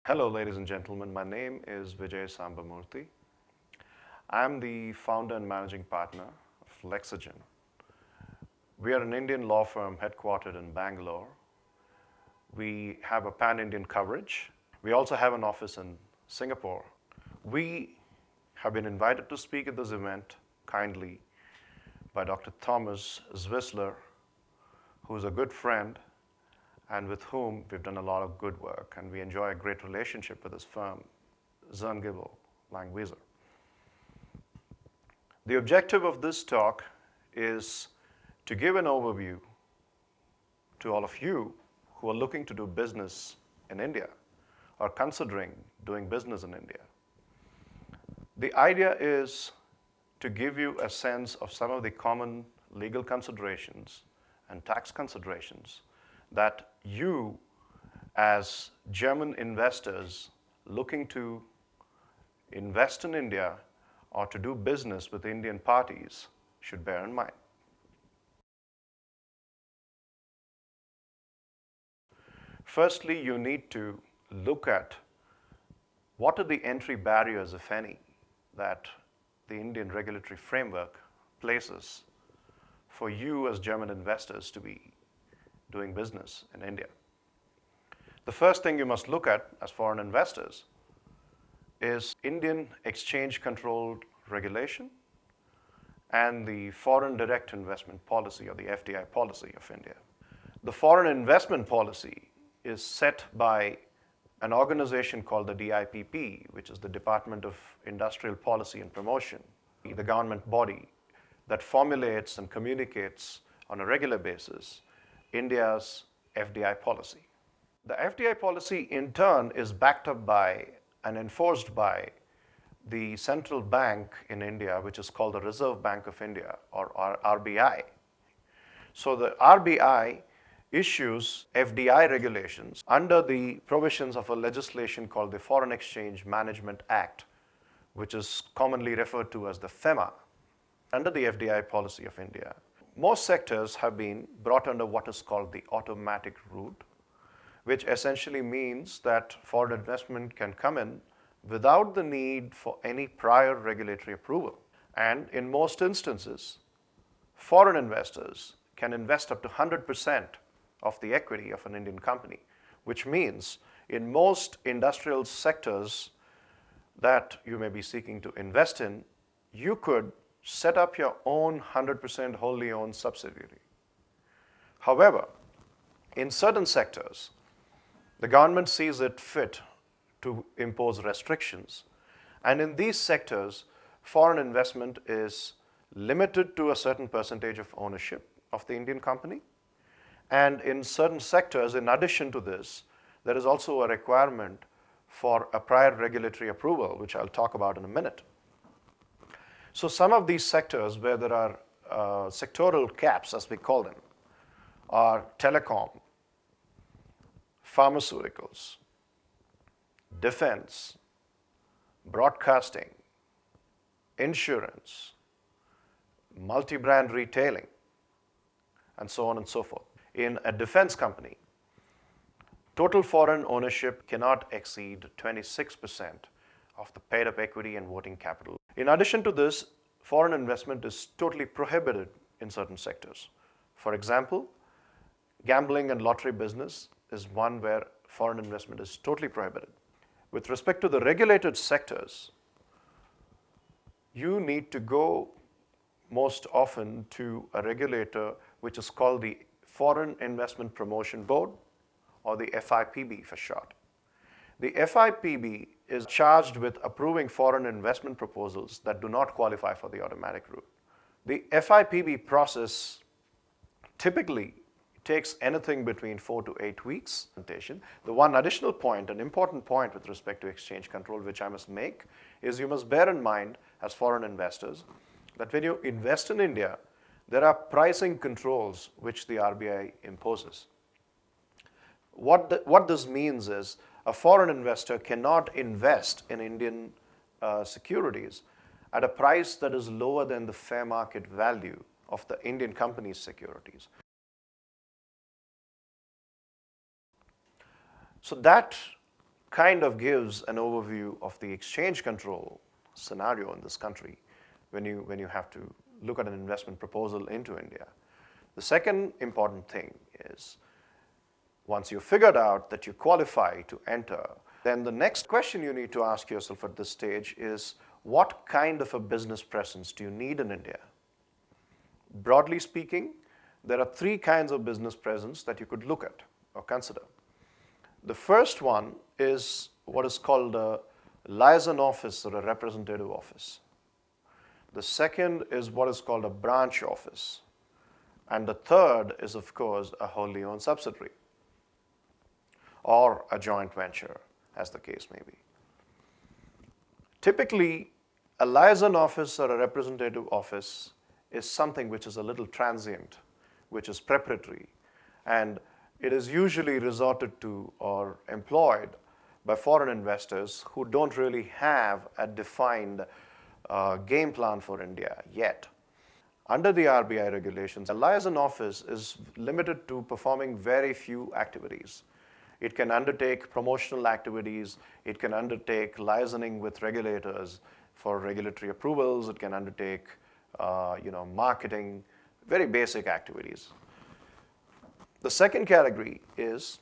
Hello, ladies and gentlemen. My name is Vijay Sambamurthi. I'm the founder and managing partner of Lexygen. We are an Indian law firm headquartered in Bangalore. We have a pan-Indian coverage. We also have an office in Singapore. We have been invited to speak at this event kindly by Dr. Thomas Zwisler, who is a good friend and with whom we've done a lot of good work, and we enjoy a great relationship with his firm, Zirngibl Langwieser. The objective of this talk is to give an overview to all of you who are looking to do business in India or considering doing business in India. The idea is to give you a sense of some of the common legal considerations and tax considerations that you, as German investors looking to invest in India or to do business with Indian parties, should bear in mind. Firstly, you need to look at what are the entry barriers, if any, that the Indian regulatory framework places for you as German investors to be doing business in India. The first thing you must look at as foreign investors is Indian exchange controlled regulation and the foreign direct investment policy, or the FDI policy of India. The foreign investment policy is set by an organization called the DIPP, which is the Department of Industrial Policy and Promotion, the government body that formulates and communicates on a regular basis India's FDI policy. The FDI policy, in turn, is backed up by and enforced by the central bank in India, which is called the Reserve Bank of India, or RBI. So the RBI issues FDI regulations under the provisions of a legislation called the Foreign Exchange Management Act, which is commonly referred to as the FEMA. Under the FDI policy of India, most sectors have been brought under what is called the automatic route, which essentially means that foreign investment can come in without the need for any prior regulatory approval. And in most instances, foreign investors can invest up to 100% of the equity of an Indian company, which means in most industrial sectors that you may be seeking to invest in, you could set up your own 100% wholly owned subsidiary. However, in certain sectors, the government sees it fit to impose restrictions, and in these sectors, foreign investment is limited to a certain percentage of ownership of the Indian company. And in certain sectors, in addition to this, there is also a requirement for a prior regulatory approval, which I'll talk about in a minute. So some of these sectors where there are sectoral caps, as we call them, are telecom, pharmaceuticals, defense, broadcasting, insurance, multi-brand retailing, and so on and so forth. In a defense company, total foreign ownership cannot exceed 26% of the paid-up equity and voting capital. In addition to this, foreign investment is totally prohibited in certain sectors. For example, gambling and lottery business is one where foreign investment is totally prohibited. With respect to the regulated sectors, you need to go most often to a regulator which is called the Foreign Investment Promotion Board, or the FIPB for short. The FIPB is charged with approving foreign investment proposals that do not qualify for the automatic route. The FIPB process typically takes anything between 4 to 8 weeks. The one additional point, an important point with respect to exchange control, which I must make, is you must bear in mind as foreign investors that when you invest in India, there are pricing controls which the RBI imposes. What this means is a foreign investor cannot invest in Indian securities at a price that is lower than the fair market value of the Indian company's securities. So that kind of gives an overview of the exchange control scenario in this country when you have to look at an investment proposal into India. The second important thing is, once you've figured out that you qualify to enter, then the next question you need to ask yourself at this stage is, what kind of a business presence do you need in India? Broadly speaking, there are three kinds of business presence that you could look at or consider. The first one is what is called a liaison office or a representative office. The second is what is called a branch office. And the third is, of course, a wholly owned subsidiary or a joint venture, as the case may be. Typically, a liaison office or a representative office is something which is a little transient, which is preparatory, and it is usually resorted to or employed by foreign investors who don't really have a defined game plan for India yet. Under the RBI regulations, a liaison office is limited to performing very few activities. It can undertake promotional activities, it can undertake liaisoning with regulators for regulatory approvals, it can undertake marketing, very basic activities. The second category is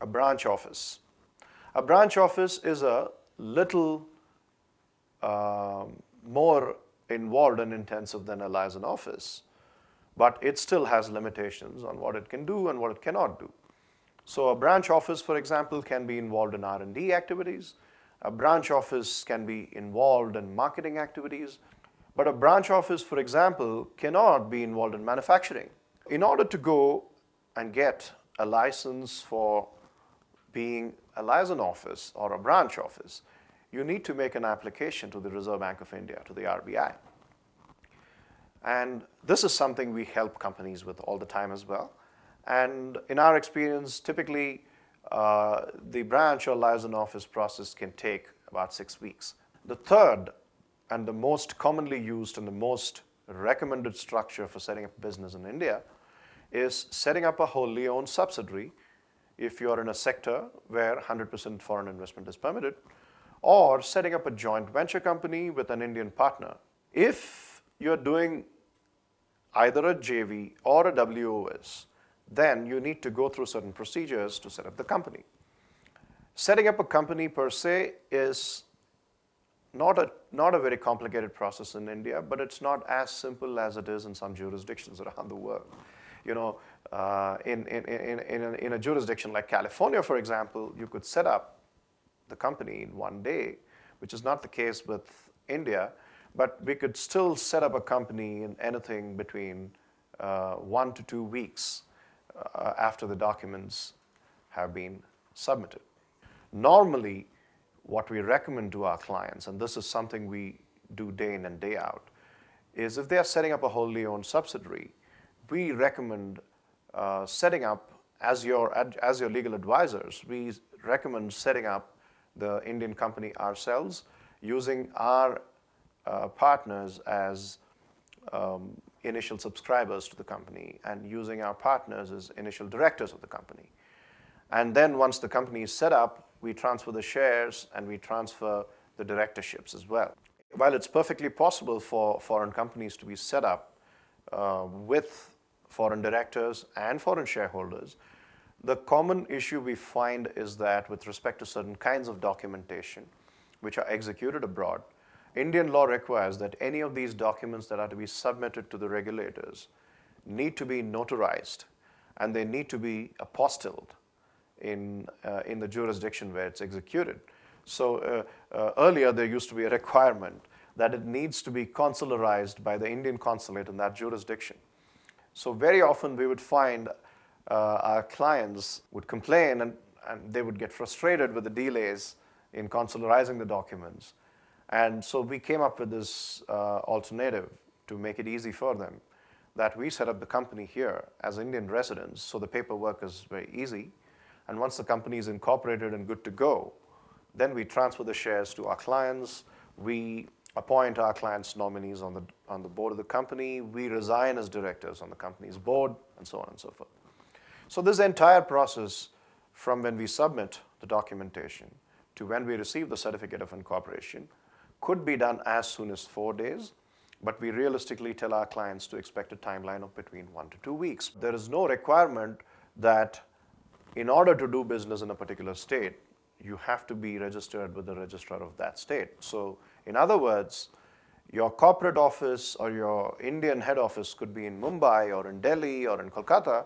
a branch office. A branch office is a little more involved and intensive than a liaison office, but it still has limitations on what it can do and what it cannot do. So a branch office, for example, can be involved in R&D activities. A branch office can be involved in marketing activities. But a branch office, for example, cannot be involved in manufacturing. In order to go and get a license for being a liaison office or a branch office, you need to make an application to the Reserve Bank of India, to the RBI. And this is something we help companies with all the time as well. And in our experience, typically, the branch or liaison office process can take about 6 weeks. The third and the most commonly used and the most recommended structure for setting up a business in India is setting up a wholly owned subsidiary if you are in a sector where 100% foreign investment is permitted, or setting up a joint venture company with an Indian partner. If you're doing either a JV or a WOS, then you need to go through certain procedures to set up the company. Setting up a company per se is not a very complicated process in India, but it's not as simple as it is in some jurisdictions around the world. In a jurisdiction like California, for example, you could set up the company in one day, which is not the case with India, but we could still set up a company in anything between 1 to 2 weeks after the documents have been submitted. Normally, what we recommend to our clients, and this is something we do day in and day out, is if they are setting up a wholly owned subsidiary, we recommend setting up, as your legal advisors, we recommend setting up the Indian company ourselves, using our partners as initial subscribers to the company and using our partners as initial directors of the company. And then once the company is set up, we transfer the shares and we transfer the directorships as well. While it's perfectly possible for foreign companies to be set up with foreign directors and foreign shareholders, the common issue we find is that with respect to certain kinds of documentation which are executed abroad, Indian law requires that any of these documents that are to be submitted to the regulators need to be notarized and they need to be apostilled in the jurisdiction where it's executed. So earlier there used to be a requirement that it needs to be consularized by the Indian consulate in that jurisdiction. So very often we would find our clients would complain and they would get frustrated with the delays in consularizing the documents. And so we came up with this alternative to make it easy for them, that we set up the company here as Indian residents, so the paperwork is very easy. And once the company is incorporated and good to go, then we transfer the shares to our clients. We appoint our clients' nominees on the board of the company. We resign as directors on the company's board, and so on and so forth. So this entire process, from when we submit the documentation to when we receive the certificate of incorporation could be done as soon as 4 days, but we realistically tell our clients to expect a timeline of between 1 to 2 weeks. There is no requirement that in order to do business in a particular state, you have to be registered with the registrar of that state. So in other words, your corporate office or your Indian head office could be in Mumbai or in Delhi or in Kolkata,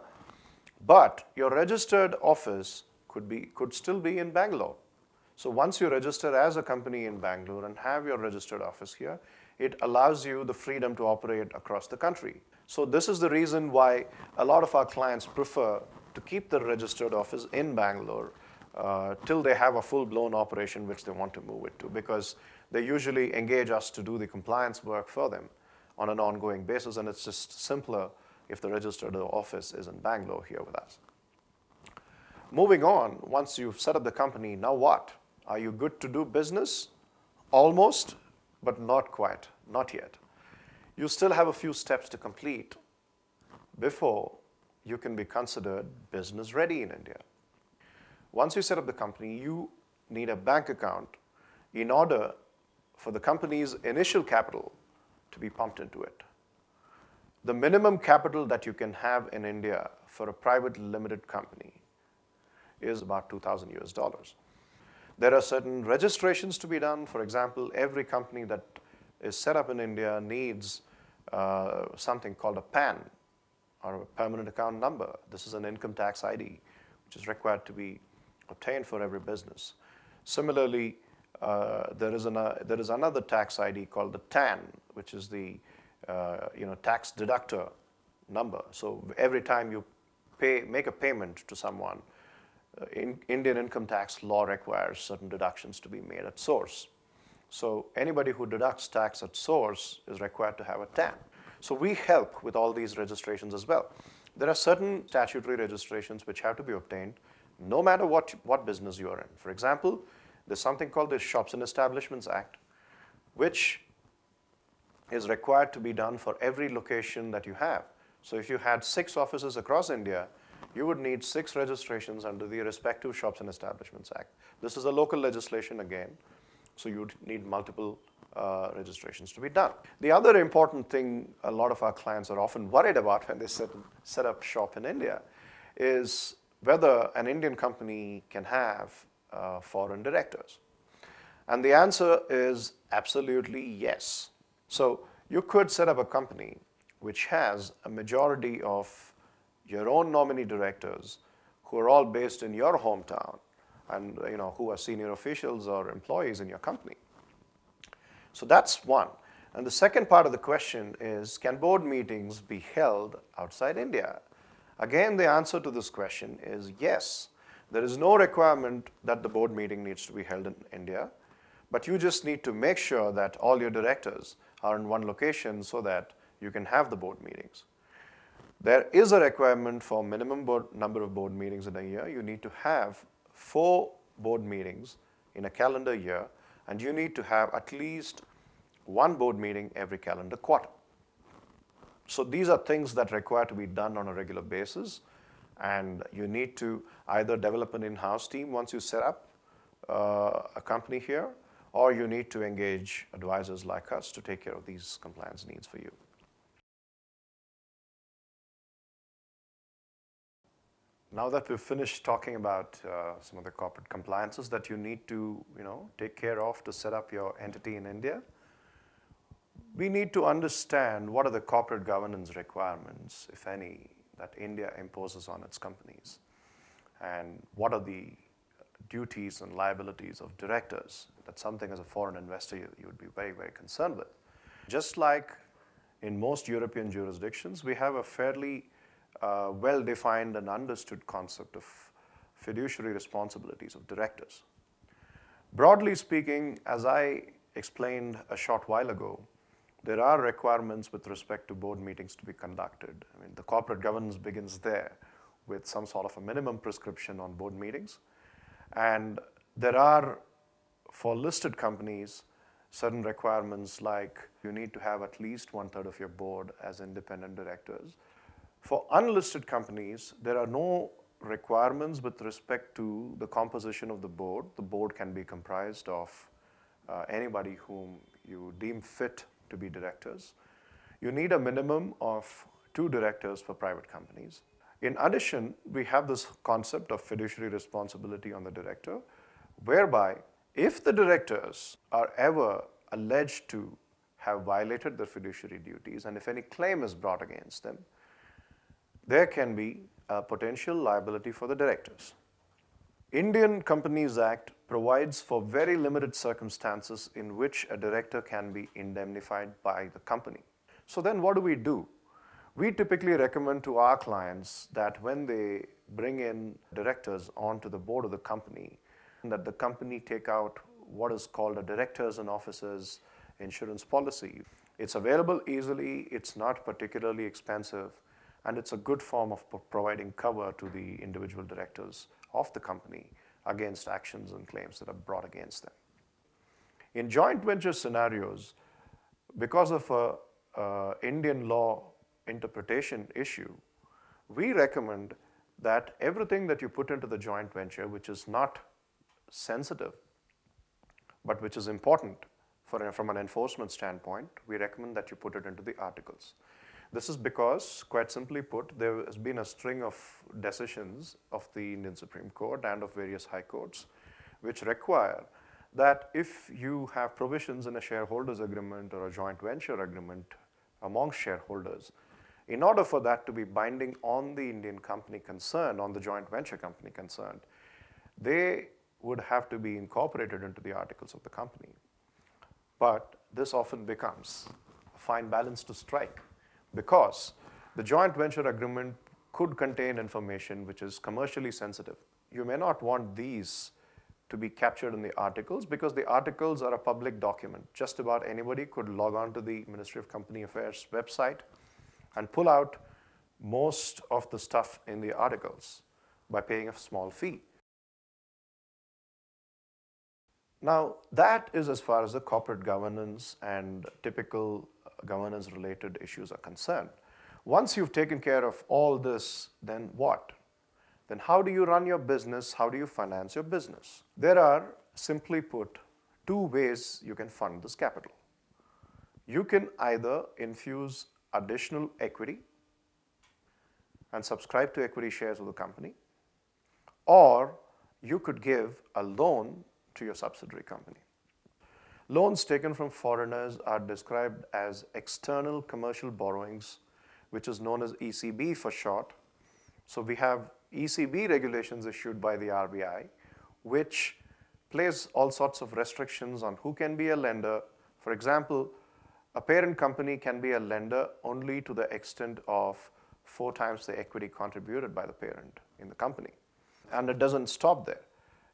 but your registered office could still be in Bangalore. So once you register as a company in Bangalore and have your registered office here, it allows you the freedom to operate across the country. So this is the reason why a lot of our clients prefer to keep the registered office in Bangalore till they have a full-blown operation which they want to move it to, because they usually engage us to do the compliance work for them on an ongoing basis, and it's just simpler if the registered office is in Bangalore here with us. Moving on, once you've set up the company, now what? Are you good to do business? Almost, but not quite, not yet. You still have a few steps to complete before you can be considered business ready in India. Once you set up the company, you need a bank account in order for the company's initial capital to be pumped into it. The minimum capital that you can have in India for a private limited company is about $2,000 US. There are certain registrations to be done. For example, every company that is set up in India needs something called a PAN, or a permanent account number. This is an income tax ID, which is required to be obtained for every business. Similarly, there is another tax ID called the TAN, which is the tax deductor number. So every time you make a payment to someone, Indian income tax law requires certain deductions to be made at source. So anybody who deducts tax at source is required to have a TAN. So we help with all these registrations as well. There are certain statutory registrations which have to be obtained no matter what business you are in. For example, there's something called the Shops and Establishments Act, which is required to be done for every location that you have. So if you had 6 offices across India, you would need 6 registrations under the respective Shops and Establishments Act. This is a local legislation again, so you'd need multiple registrations to be done. The other important thing a lot of our clients are often worried about when they set up shop in India is whether an Indian company can have foreign directors. And the answer is absolutely yes. So you could set up a company which has a majority of your own nominee directors who are all based in your hometown and who are senior officials or employees in your company. So that's one. And the second part of the question is, can board meetings be held outside India? Again, the answer to this question is yes. There is no requirement that the board meeting needs to be held in India, but you just need to make sure that all your directors are in one location so that you can have the board meetings. There is a requirement for minimum number of board meetings in a year. You need to have 4 board meetings in a calendar year, and you need to have at least 1 board meeting every calendar quarter. So these are things that require to be done on a regular basis, and you need to either develop an in-house team once you set up a company here, or you need to engage advisors like us to take care of these compliance needs for you. Now that we've finished talking about some of the corporate compliances that you need to take care of to set up your entity in India, we need to understand what are the corporate governance requirements, if any, that India imposes on its companies, and what are the duties and liabilities of directors. That's something as a foreign investor you would be very, very concerned with. Just like in most European jurisdictions, we have a fairly well-defined and understood concept of fiduciary responsibilities of directors. Broadly speaking, as I explained a short while ago, there are requirements with respect to board meetings to be conducted. I mean, the corporate governance begins there with some sort of a minimum prescription on board meetings. And there are, for listed companies, certain requirements like you need to have at least 1/3 of your board as independent directors. For unlisted companies, there are no requirements with respect to the composition of the board. The board can be comprised of anybody whom you deem fit to be directors. You need a minimum of 2 directors for private companies. In addition, we have this concept of fiduciary responsibility on the director, whereby if the directors are ever alleged to have violated their fiduciary duties and if any claim is brought against them, there can be a potential liability for the directors. Indian Companies Act provides for very limited circumstances in which a director can be indemnified by the company. So then what do? We typically recommend to our clients that when they bring in directors onto the board of the company, that the company take out what is called a directors and officers insurance policy. It's available easily, it's not particularly expensive, and it's a good form of providing cover to the individual directors of the company against actions and claims that are brought against them. In joint venture scenarios, because of a Indian law interpretation issue, we recommend that everything that you put into the joint venture, which is not sensitive, but which is important from an enforcement standpoint, we recommend that you put it into the articles. This is because, quite simply put, there has been a string of decisions of the Indian Supreme Court and of various high courts which require that if you have provisions in a shareholders agreement or a joint venture agreement among shareholders, in order for that to be binding on the Indian company concerned, on the joint venture company concerned, they would have to be incorporated into the articles of the company. But this often becomes a fine balance to strike, because the joint venture agreement could contain information which is commercially sensitive. You may not want these to be captured in the articles because the articles are a public document. Just about anybody could log on to the Ministry of Company Affairs website and pull out most of the stuff in the articles by paying a small fee. Now, that is as far as the corporate governance and typical governance related issues are concerned. Once you've taken care of all this, then what? Then how do you run your business? How do you finance your business? There are, simply put, 2 ways you can fund this capital. You can either infuse additional equity and subscribe to equity shares of the company, or you could give a loan to your subsidiary company. Loans taken from foreigners are described as external commercial borrowings, which is known as ECB for short. So we have ECB regulations issued by the RBI, which place all sorts of restrictions on who can be a lender. For example, a parent company can be a lender only to the extent of 4 times the equity contributed by the parent in the company. And it doesn't stop there.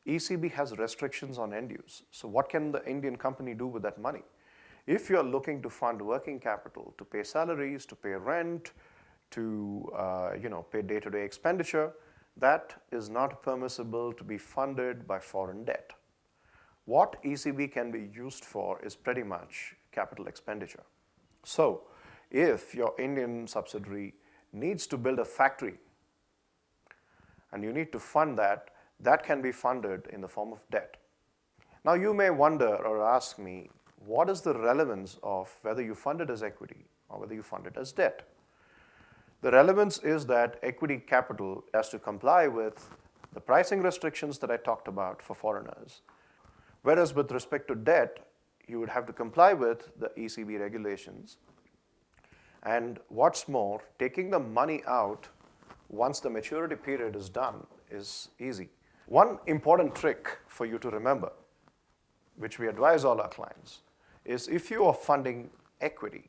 ECB has restrictions on end use. So what can the Indian company do with that money? If you're looking to fund working capital, to pay salaries, to pay rent, to pay day-to-day expenditure, that is not permissible to be funded by foreign debt. What ECB can be used for is pretty much capital expenditure. So if your Indian subsidiary needs to build a factory and you need to fund that, that can be funded in the form of debt. Now you may wonder or ask me, what is the relevance of whether you fund it as equity or whether you fund it as debt? The relevance is that equity capital has to comply with the pricing restrictions that I talked about for foreigners, whereas with respect to debt, you would have to comply with the ECB regulations. And what's more, taking the money out once the maturity period is done is easy. One important trick for you to remember, which we advise all our clients, is if you are funding equity,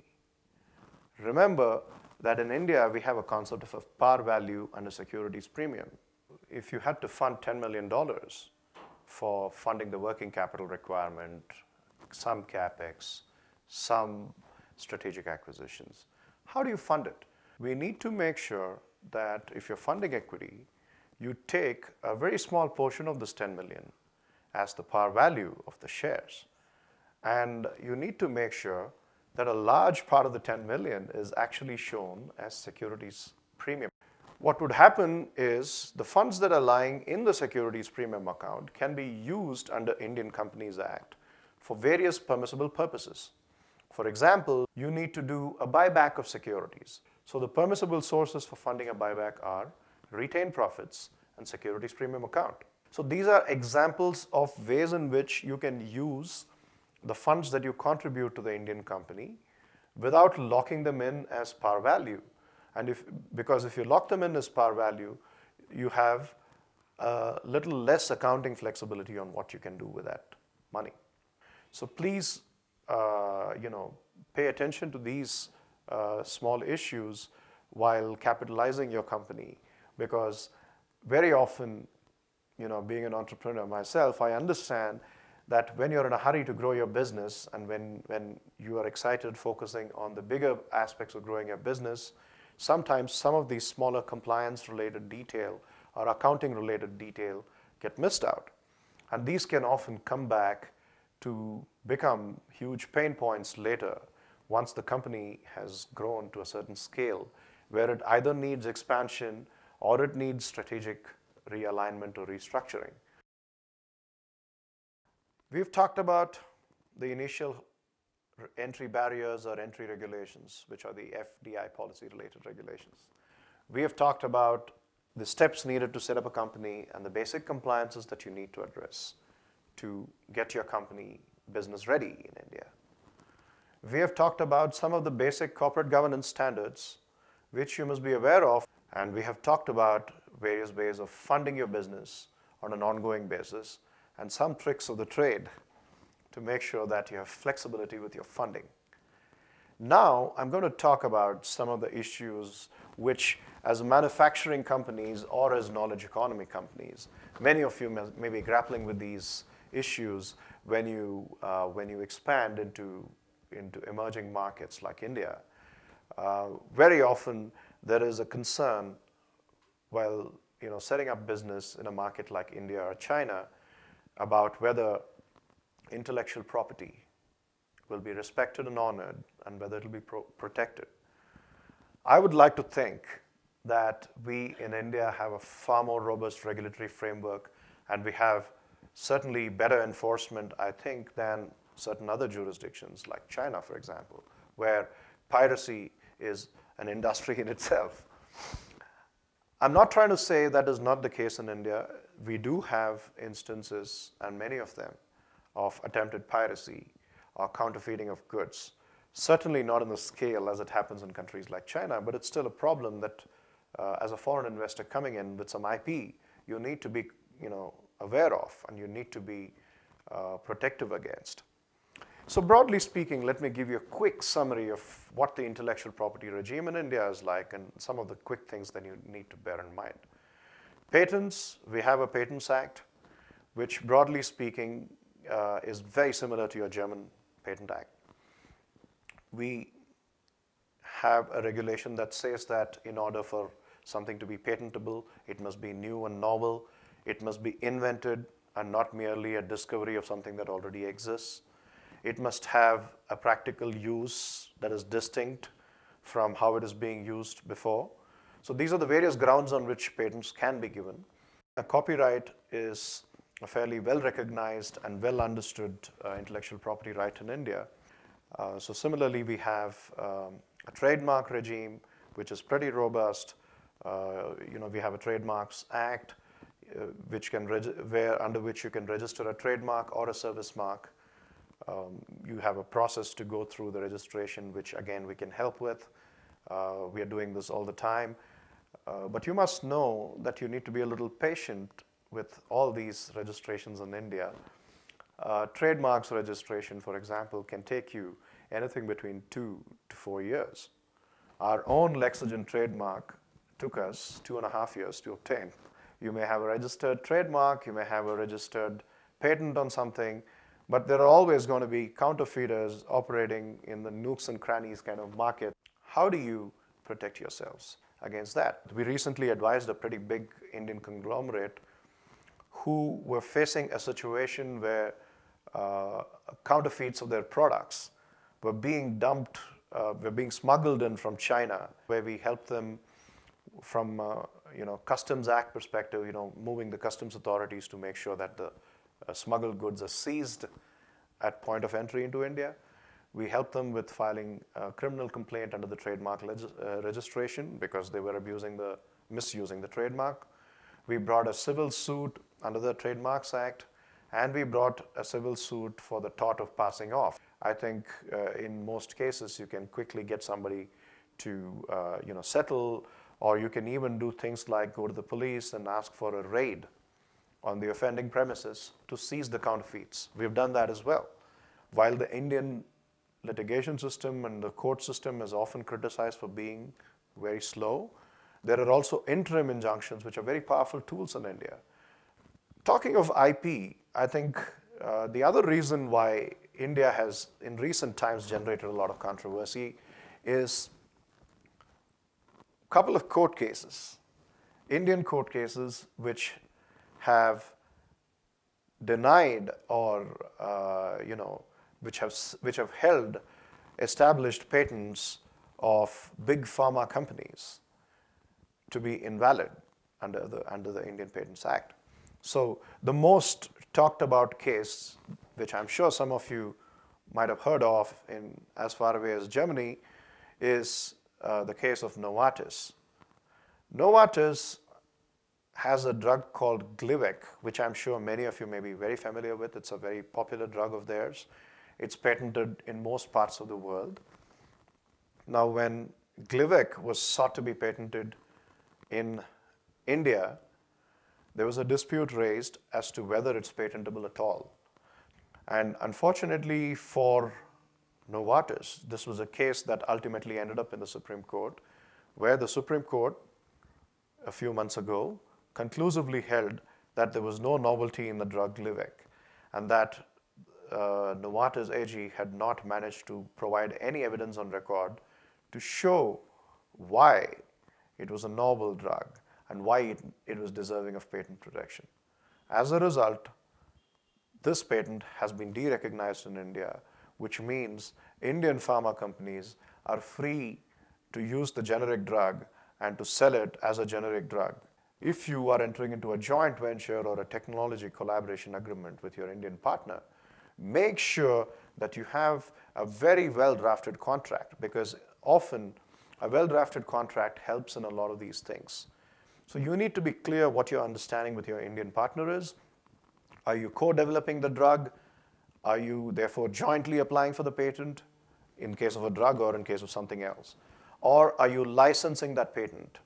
remember that in India we have a concept of a par value and a securities premium. If you had to fund $10 million for funding the working capital requirement, some capex, some strategic acquisitions, how do you fund it? We need to make sure that if you're funding equity, you take a very small portion of this 10 million as the par value of the shares. And you need to make sure that a large part of the 10 million is actually shown as securities premium. What would happen is the funds that are lying in the securities premium account can be used under Indian Companies Act for various permissible purposes. For example, you need to do a buyback of securities. So the permissible sources for funding a buyback are retained profits and securities premium account. So these are examples of ways in which you can use the funds that you contribute to the Indian company without locking them in as par value. And because if you lock them in as par value, you have a little less accounting flexibility on what you can do with that money. So please, pay attention to these small issues while capitalizing your company, because very often, being an entrepreneur myself, I understand that when you're in a hurry to grow your business and when you are excited focusing on the bigger aspects of growing your business, sometimes some of these smaller compliance-related detail or accounting-related detail get missed out. And these can often come back to become huge pain points later once the company has grown to a certain scale where it either needs expansion or it needs strategic realignment or restructuring. We've talked about the initial entry barriers or entry regulations, which are the FDI policy-related regulations. We have talked about the steps needed to set up a company and the basic compliances that you need to address to get your company business ready in India. We have talked about some of the basic corporate governance standards which you must be aware of, and we have talked about various ways of funding your business on an ongoing basis and some tricks of the trade to make sure that you have flexibility with your funding. Now, I'm going to talk about some of the issues which, as manufacturing companies or as knowledge economy companies, many of you may be grappling with these issues when you expand into emerging markets like India. Very often, there is a concern while setting up business in a market like India or China about whether intellectual property will be respected and honored and whether it will be protected. I would like to think that we in India have a far more robust regulatory framework, and we have certainly better enforcement, I think, than certain other jurisdictions like China, for example, where piracy is an industry in itself. I'm not trying to say that is not the case in India. We do have instances, and many of them, of attempted piracy or counterfeiting of goods. Certainly not on the scale as it happens in countries like China, but it's still a problem that as a foreign investor coming in with some IP, you need to be aware of and you need to be protective against. So broadly speaking, let me give you a quick summary of what the intellectual property regime in India is like and some of the quick things that you need to bear in mind. Patents, we have a Patents Act, which broadly speaking is very similar to your German Patent Act. We have a regulation that says that in order for something to be patentable, it must be new and novel, it must be invented and not merely a discovery of something that already exists. It must have a practical use that is distinct from how it is being used before. So these are the various grounds on which patents can be given. A copyright is a fairly well-recognized and well-understood intellectual property right in India. So similarly, we have a trademark regime, which is pretty robust. We have a Trademarks Act, under which you can register a trademark or a service mark. You have a process to go through the registration, which again we can help with. We are doing this all the time. But you must know that you need to be a little patient with all these registrations in India. Trademarks registration, for example, can take you anything between 2 to 4 years. Our own Lexygen trademark took us 2.5 years to obtain. You may have a registered trademark, you may have a registered patent on something, but there are always going to be counterfeiters operating in the nooks and crannies kind of market. How do you protect yourselves against that? We recently advised a pretty big Indian conglomerate who were facing a situation where counterfeits of their products were being dumped, were being smuggled in from China, where we helped them from Customs Act perspective, moving the customs authorities to make sure that the smuggled goods are seized at point of entry into India. We helped them with filing a criminal complaint under the trademark registration because they were misusing the trademark. We brought a civil suit under the Trademarks Act, and we brought a civil suit for the tort of passing off. I think in most cases you can quickly get somebody to settle, or you can even do things like go to the police and ask for a raid on the offending premises to seize the counterfeits. We've done that as well. While the Indian litigation system and the court system is often criticized for being very slow, there are also interim injunctions, which are very powerful tools in India. Talking of IP, I think the other reason why India has, in recent times, generated a lot of controversy is a couple of court cases, Indian court cases, which have denied or which have held established patents of big pharma companies to be invalid under the Indian Patents Act. So the most talked about case, which I'm sure some of you might have heard of in as far away as Germany, is the case of Novartis. Novartis has a drug called Glivec, which I'm sure many of you may be very familiar with. It's a very popular drug of theirs. It's patented in most parts of the world. Now, when Glivec was sought to be patented in India, there was a dispute raised as to whether it's patentable at all. And unfortunately for Novartis, this was a case that ultimately ended up in the Supreme Court, where the Supreme Court, a few months ago, conclusively held that there was no novelty in the drug Glivec, and that Novartis AG had not managed to provide any evidence on record to show why it was a novel drug and why it was deserving of patent protection. As a result, this patent has been de-recognized in India, which means Indian pharma companies are free to use the generic drug and to sell it as a generic drug. If you are entering into a joint venture or a technology collaboration agreement with your Indian partner, make sure that you have a very well-drafted contract, because often a well-drafted contract helps in a lot of these things. So you need to be clear what your understanding with your Indian partner is. Are you co-developing the drug? Are you therefore jointly applying for the patent in case of a drug or in case of something else? Or are you licensing that patent?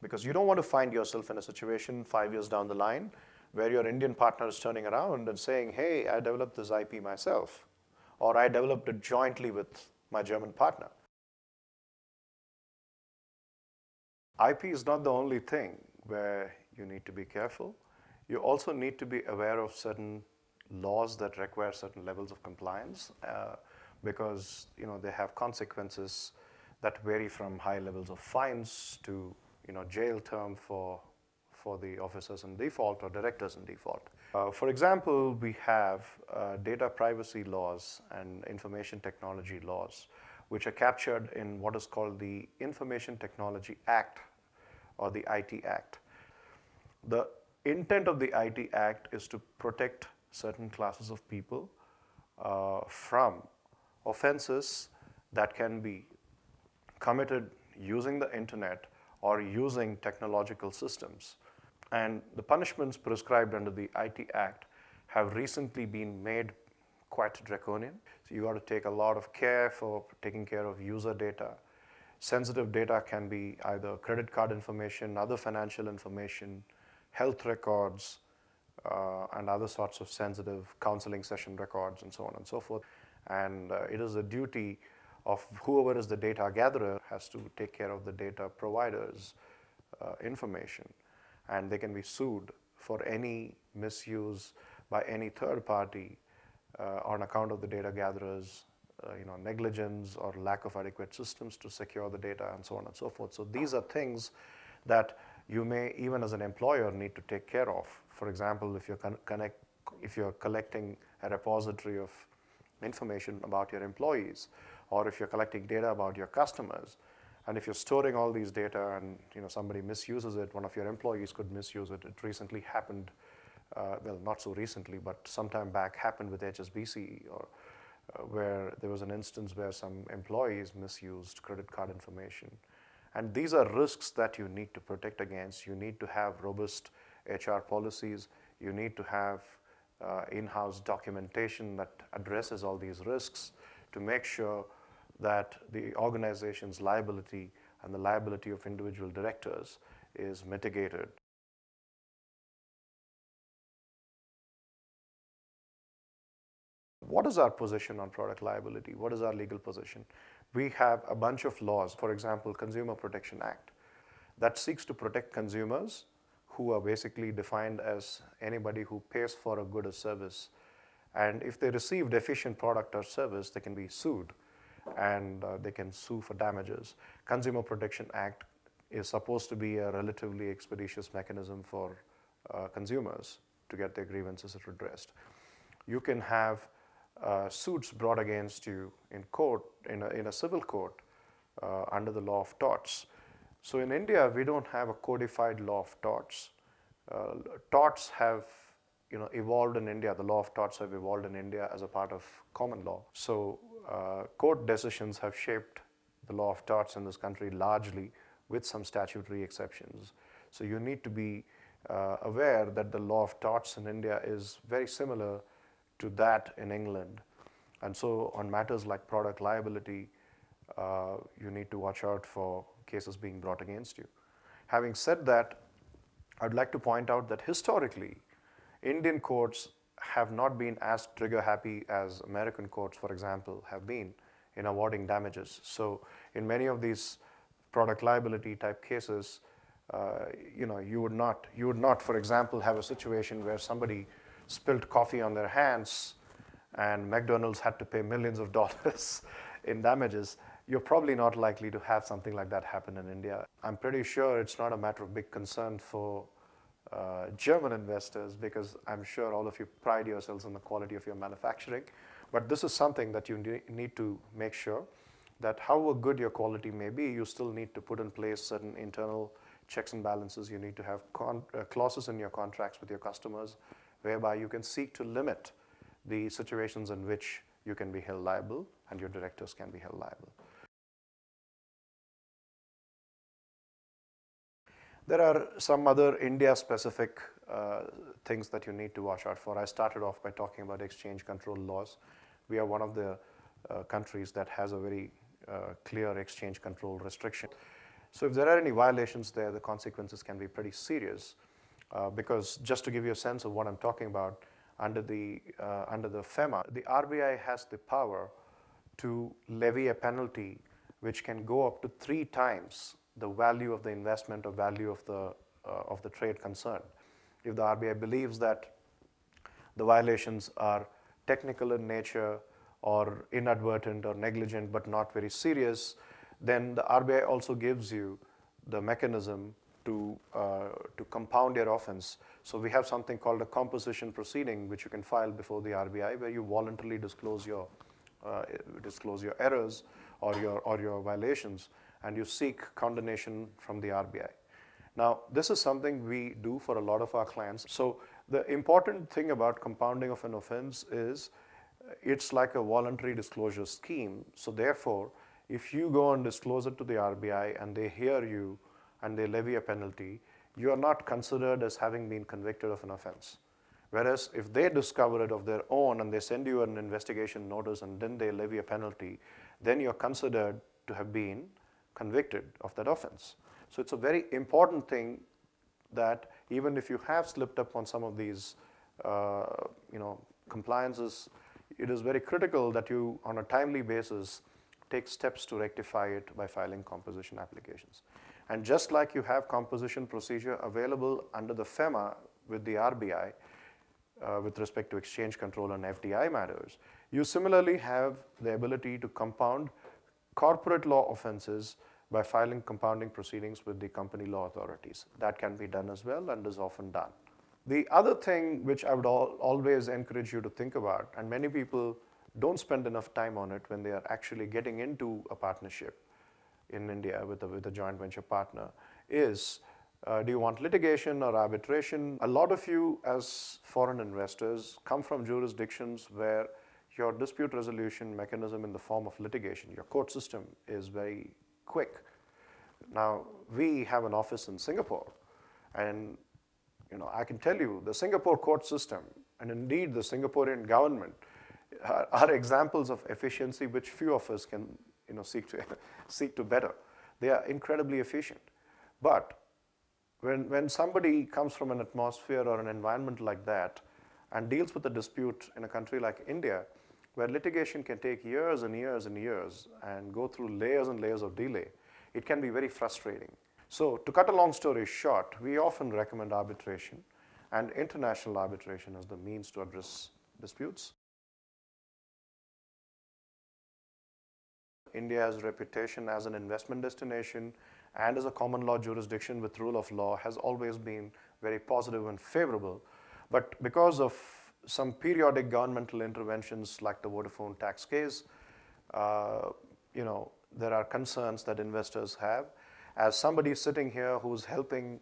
Because you don't want to find yourself in a situation 5 years down the line where your Indian partner is turning around and saying, hey, I developed this IP myself, or I developed it jointly with my German partner. IP is not the only thing where you need to be careful. You also need to be aware of certain laws that require certain levels of compliance, because they have consequences that vary from high levels of fines to jail term for the officers in default or directors in default. For example, we have data privacy laws and information technology laws, which are captured in what is called the Information Technology Act, or the IT Act. The intent of the IT Act is to protect certain classes of people from offenses that can be committed using the internet or using technological systems. And the punishments prescribed under the IT Act have recently been made quite draconian. So you got to take a lot of care for taking care of user data. Sensitive data can be either credit card information, other financial information, health records, and other sorts of sensitive counseling session records, and so on and so forth. And it is a duty of whoever is the data gatherer has to take care of the data provider's information. And they can be sued for any misuse by any third party on account of the data gatherer's negligence or lack of adequate systems to secure the data, and so on and so forth. So these are things that you may, even as an employer, need to take care of. For example, if you're collecting a repository of information about your employees, or if you're collecting data about your customers, And if you're storing all these data and somebody misuses it, one of your employees could misuse it. It recently happened, well, not so recently, but sometime back happened with HSBC, or where there was an instance where some employees misused credit card information. And these are risks that you need to protect against. You need to have robust HR policies. You need to have in-house documentation that addresses all these risks to make sure that the organization's liability and the liability of individual directors is mitigated. What is our position on product liability? What is our legal position? We have a bunch of laws, for example, Consumer Protection Act, that seeks to protect consumers who are basically defined as anybody who pays for a good or service. And if they receive deficient product or service, they can be sued, and they can sue for damages. Consumer Protection Act is supposed to be a relatively expeditious mechanism for consumers to get their grievances redressed. You can have suits brought against you in court, in a civil court, under the law of torts. So in India, we don't have a codified law of torts. Torts have evolved in India. The law of torts have evolved in India as a part of common law. So court decisions have shaped the law of torts in this country largely, with some statutory exceptions. So you need to be aware that the law of torts in India is very similar to that in England. And so on matters like product liability, you need to watch out for cases being brought against you. Having said that, I'd like to point out that historically, Indian courts have not been as trigger happy as American courts, for example, have been in awarding damages. So in many of these product liability type cases, you would not, for example, have a situation where somebody spilled coffee on their hands and McDonald's had to pay millions of dollars in damages. You're probably not likely to have something like that happen in India. I'm pretty sure it's not a matter of big concern for German investors, because I'm sure all of you pride yourselves on the quality of your manufacturing. But this is something that you need to make sure that however good your quality may be, you still need to put in place certain internal checks and balances. You need to have clauses in your contracts with your customers whereby you can seek to limit the situations in which you can be held liable and your directors can be held liable. There are some other India-specific things that you need to watch out for. I started off by talking about exchange control laws. We are one of the countries that has a very clear exchange control restriction. So if there are any violations there, the consequences can be pretty serious. Because just to give you a sense of what I'm talking about, under the FEMA, the RBI has the power to levy a penalty which can go up to 3 times the value of the investment or value of the trade concerned. If the RBI believes that the violations are technical in nature or inadvertent or negligent but not very serious, then the RBI also gives you the mechanism to compound your offense. So we have something called a composition proceeding, which you can file before the RBI, where you voluntarily disclose your errors or your violations, and you seek condonation from the RBI. Now, this is something we do for a lot of our clients. So the important thing about compounding of an offense is it's like a voluntary disclosure scheme. So therefore, if you go and disclose it to the RBI and they hear you and they levy a penalty, you are not considered as having been convicted of an offense. Whereas if they discover it of their own and they send you an investigation notice and then they levy a penalty, then you're considered to have been convicted of that offense. So it's a very important thing that even if you have slipped up on some of these compliances, it is very critical that you, on a timely basis, take steps to rectify it by filing composition applications. And just like you have composition procedure available under the FEMA with the RBI with respect to exchange control and FDI matters, you similarly have the ability to compound corporate law offenses by filing compounding proceedings with the company law authorities. That can be done as well and is often done. The other thing which I would always encourage you to think about, and many people don't spend enough time on it when they are actually getting into a partnership, in India with a joint venture partner is, do you want litigation or arbitration? A lot of you as foreign investors come from jurisdictions where your dispute resolution mechanism in the form of litigation, your court system is very quick. Now, we have an office in Singapore, and I can tell you the Singapore court system and indeed the Singaporean government are examples of efficiency which few of us can seek to better. They are incredibly efficient. But when somebody comes from an atmosphere or an environment like that and deals with a dispute in a country like India, where litigation can take years and years and years and go through layers and layers of delay, it can be very frustrating. So to cut a long story short, we often recommend arbitration and international arbitration as the means to address disputes. India's reputation as an investment destination and as a common law jurisdiction with rule of law has always been very positive and favorable. But because of some periodic governmental interventions like the Vodafone tax case, there are concerns that investors have. As somebody sitting here who's helping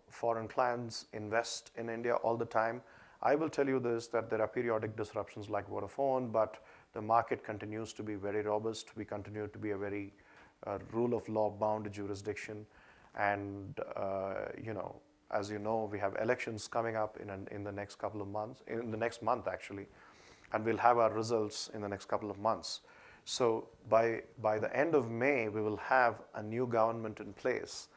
foreign clients invest in India all the time, I will tell you this, that there are periodic disruptions like Vodafone, but the market continues to be very robust. We continue to be a very rule of law bound jurisdiction. And, as you know, we have elections coming up in the next couple of months, in the next month actually, and we'll have our results in the next couple of months. So by the end of May, we will have a new government in place.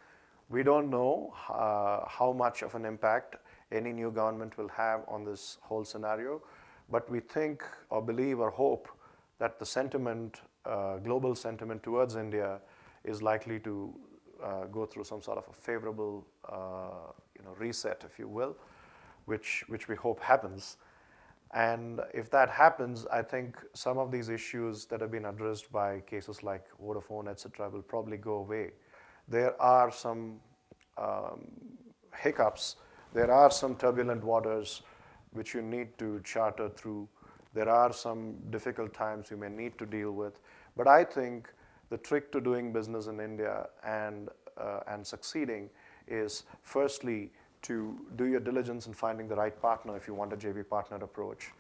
We don't know how much of an impact any new government will have on this whole scenario, but we think or believe or hope that the sentiment, global sentiment towards India is likely to go through some sort of a favorable reset, if you will, which we hope happens. And if that happens, I think some of these issues that have been addressed by cases like Vodafone, etc., will probably go away. There are some hiccups. There are some turbulent waters which you need to charter through. There are some difficult times you may need to deal with. But I think the trick to doing business in India and succeeding is firstly to do your diligence in finding the right partner if you want a JV partner approach.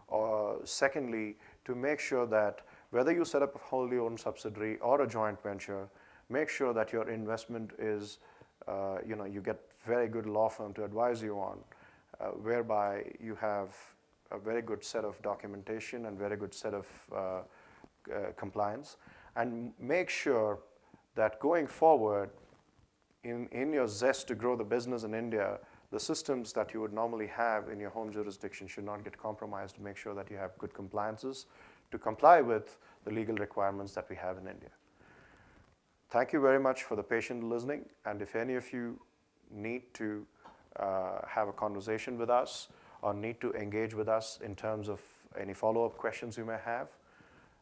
Or secondly, to make sure that whether you set up a wholly owned subsidiary or a joint venture, make sure that your investment is, you get very good law firm to advise you on, whereby you have a very good set of documentation and very good set of compliance. And make sure that going forward, in your zest to grow the business in India, the systems that you would normally have in your home jurisdiction should not get compromised, to make sure that you have good compliances to comply with the legal requirements that we have in India. Thank you very much for the patient listening, and if any of you need to have a conversation with us or need to engage with us in terms of any follow-up questions you may have,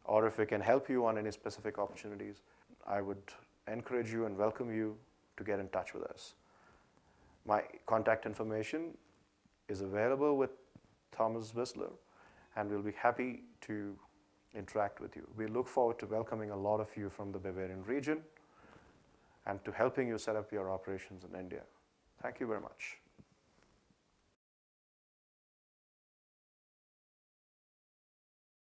or if we can help you on any specific opportunities, I would encourage you and welcome you to get in touch with us. My contact information is available with Thomas Whistler, and we'll be happy to interact with you. We look forward to welcoming a lot of you from the Bavarian region and to helping you set up your operations in India. Thank you very much.